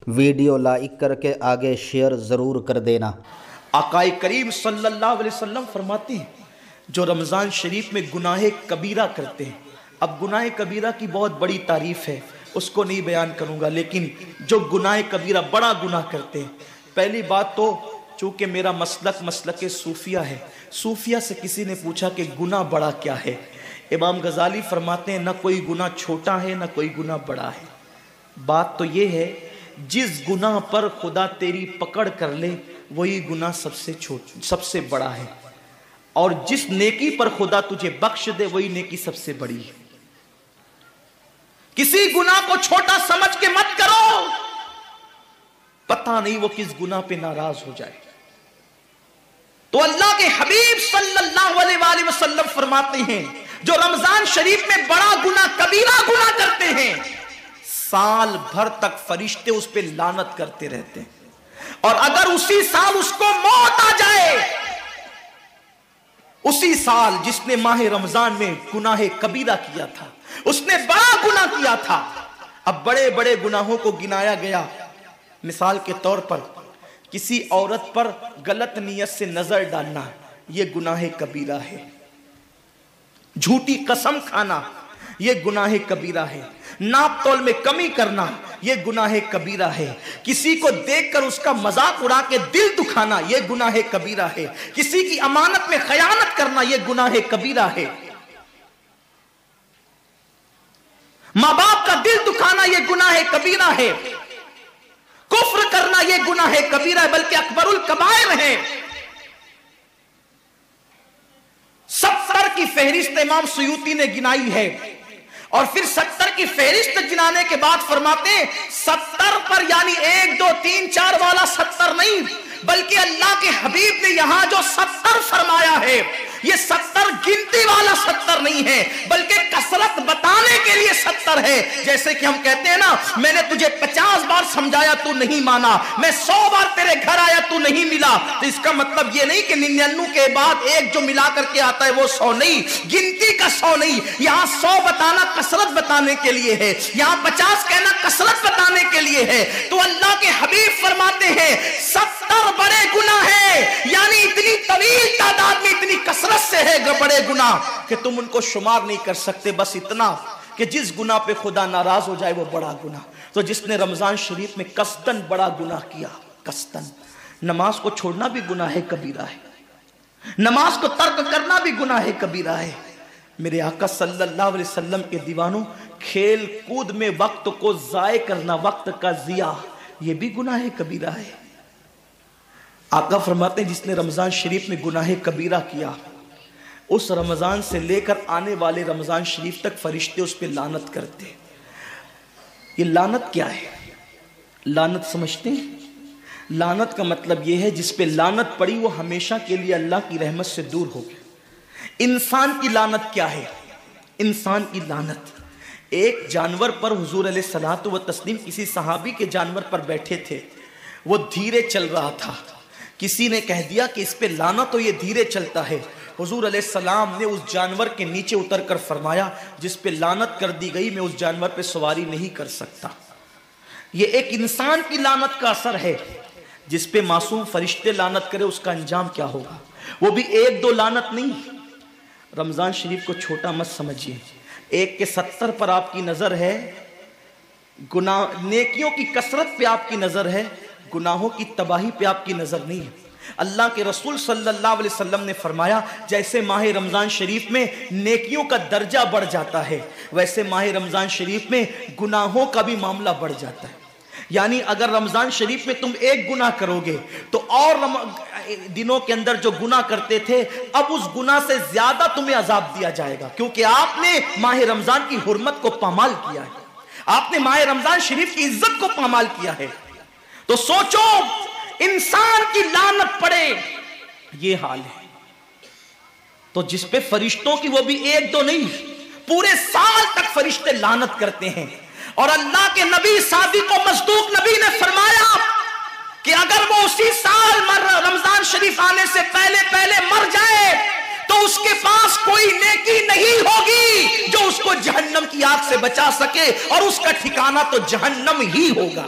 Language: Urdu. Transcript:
ویڈیو لائک کر کے آگے شیئر ضرور کر دینا۔ آقائے کریم صلی اللہ علیہ وسلم فرماتے ہیں جو رمضان شریف میں گناہ کبیرہ کرتے ہیں، اب گناہ کبیرہ کی بہت بڑی تعریف ہے، اس کو نہیں بیان کروں گا، لیکن جو گناہ کبیرہ بڑا گناہ کرتے ہیں، پہلی بات تو چونکہ میرا مسلک صوفیہ ہے، صوفیہ سے کسی نے پوچھا کہ گناہ بڑا کیا ہے؟ امام غزالی فرماتے ہیں نہ کوئی گناہ چھوٹا ہے نہ کوئی گناہ بڑا ہے، بات تو یہ ہے جس گناہ پر خدا تیری پکڑ کر لے وہی گناہ سب سے بڑا ہے، اور جس نیکی پر خدا تجھے بخش دے وہی نیکی سب سے بڑی ہے۔ کسی گناہ کو چھوٹا سمجھ کے مت کرو، پتہ نہیں وہ کس گناہ پہ ناراض ہو جائے۔ تو اللہ کے حبیب صلی اللہ علیہ وآلہ وسلم فرماتے ہیں جو رمضان شریف میں بڑا گناہ کبیرہ گناہ کرتے ہیں، سال بھر تک فرشتے اس پہ لعنت کرتے رہتے ہیں، اور اگر اسی سال اس کو موت آ جائے، اسی سال جس نے ماہ رمضان میں گناہ کبیرہ کیا تھا، اس نے بڑا گناہ کیا تھا، اب بڑے بڑے گناہوں کو گنایا گیا، مثال کے طور پر کسی عورت پر غلط نیت سے نظر ڈالنا یہ گناہ کبیرہ ہے، جھوٹی قسم کھانا یہ گناہ کبیرہ ہے، ناپ تول میں کمی کرنا یہ گناہ کبیرہ ہے، کسی کو دیکھ کر اس کا مذاق اڑا کے دل دکھانا یہ گناہ کبیرہ ہے، کسی کی امانت میں خیانت کرنا یہ گناہ کبیرہ ہے، ماں باپ کا دل دکھانا یہ گناہ کبیرہ ہے، کفر کرنا یہ گناہ کبیرہ ہے، بلکہ اکبر الکبائر ہے۔ 70 کی فہرست امام سیوطی نے گنائی ہے، اور پھر 70 کی فہرست گنانے کے بعد فرماتے ہیں 70 پر یعنی 1 2 3 4 والا 70 نہیں، بلکہ اللہ کے حبیب نے یہاں جو 70 فرمایا ہے یہ 70 گنتی والا 70 نہیں ہے، بلکہ کثرت بتانے کے لیے 70 ہے۔ جیسے کہ ہم کہتے ہیں نا میں نے تجھے 50 بار سمجھایا تو نہیں مانا، میں 100 بار تیرے گھر آیا تو نہیں ملا، تو اس کا مطلب یہ نہیں کہ 99 کے بعد ایک جو ملا کر کے آتا ہے وہ 100 نہیں، گنتی کا 100 نہیں، یہاں 100 بتانا کثرت بتانے کے لیے ہے، یہاں 50 کہنا کثرت بتانے کے لیے ہے۔ تو اللہ کے حبیب فرماتے ہیں 70 بڑے گناہ ہیں، یعنی اتنی طویل تعداد میں اتنی کثرت سے ہے بڑے گناہ کہ تم ان کو شمار نہیں کر سکتے، بس اتنا کہ جس گناہ پہ خدا ناراض ہو جائے وہ بڑا گناہ۔ تو جس نے رمضان شریف میں قصدن بڑا گناہ کیا، قصدن، نماز کو چھوڑنا بھی گناہ کبیرہ ہے، نماز کو ترک کرنا بھی گناہ کبیرہ ہے۔ میرے آقا صلی اللہ علیہ وسلم کے دیوانوں، کھیل کود میں وقت کو ضائع کرنا، وقت کا ضیاع، یہ بھی گناہ کبیرہ ہے۔ آقا فرماتے ہیں جس نے رمضان شریف میں گناہ کبیرہ کیا، اس رمضان سے لے کر آنے والے رمضان شریف تک فرشتے اس پہ لعنت کرتے۔ یہ لعنت کیا ہے؟ لعنت سمجھتے ہیں؟ لعنت کا مطلب یہ ہے جس پہ لعنت پڑی وہ ہمیشہ کے لیے اللہ کی رحمت سے دور ہو گیا۔ انسان کی لعنت کیا ہے؟ انسان کی لعنت، ایک جانور پر حضور علیہ الصلوۃ والتسلیم کسی صحابی کے جانور پر بیٹھے تھے، وہ دھیرے چل رہا تھا، کسی نے کہہ دیا کہ اس پہ لعنت تو یہ دھیرے چلتا ہے، حضور علیہ السلام نے اس جانور کے نیچے اتر کر فرمایا جس پہ لعنت کر دی گئی میں اس جانور پہ سواری نہیں کر سکتا۔ یہ ایک انسان کی لعنت کا اثر ہے، جس پہ معصوم فرشتے لعنت کرے اس کا انجام کیا ہوگا، وہ بھی 1 2 لعنت نہیں۔ رمضان شریف کو چھوٹا مت سمجھیے، 1 کے 70 پر آپ کی نظر ہے، گناہ نیکیوں کی کثرت پہ آپ کی نظر ہے، گناہوں کی تباہی پہ آپ کی نظر نہیں ہے۔ اللہ کے رسول صلی اللہ علیہ وسلم نے فرمایا جیسے ماہ رمضان شریف میں نیکیوں کا درجہ بڑھ جاتا ہے، ویسے ماہ رمضان شریف میں گناہوں کا بھی معاملہ بڑھ جاتا ہے۔ یعنی اگر رمضان شریف میں تم 1 گناہ کرو گے تو اور دنوں کے اندر جو گناہ کرتے تھے اب اس گناہ سے زیادہ تمہیں عذاب دیا جائے گا، کیونکہ آپ نے ماہ رمضان کی حرمت کو پامال کیا ہے، آپ نے ماہ رمضان شریف کی عزت کو پامال کیا ہے۔ تو سوچو انسان کی لعنت پڑے، یہ حال ہے۔ تو جس پہ فرشتوں کی، وہ بھی 1 2 نہیں، پورے سال تک فرشتے لعنت کرتے ہیں، اور اللہ کے نبی صادق و مصدوق نبی نے فرمایا کہ اگر وہ اسی سال رمضان شریف آنے سے پہلے مر جائے تو اس کے پاس کوئی نیکی نہیں ہوگی جو اس کو جہنم کی آگ سے بچا سکے، اور اس کا ٹھکانہ تو جہنم ہی ہوگا۔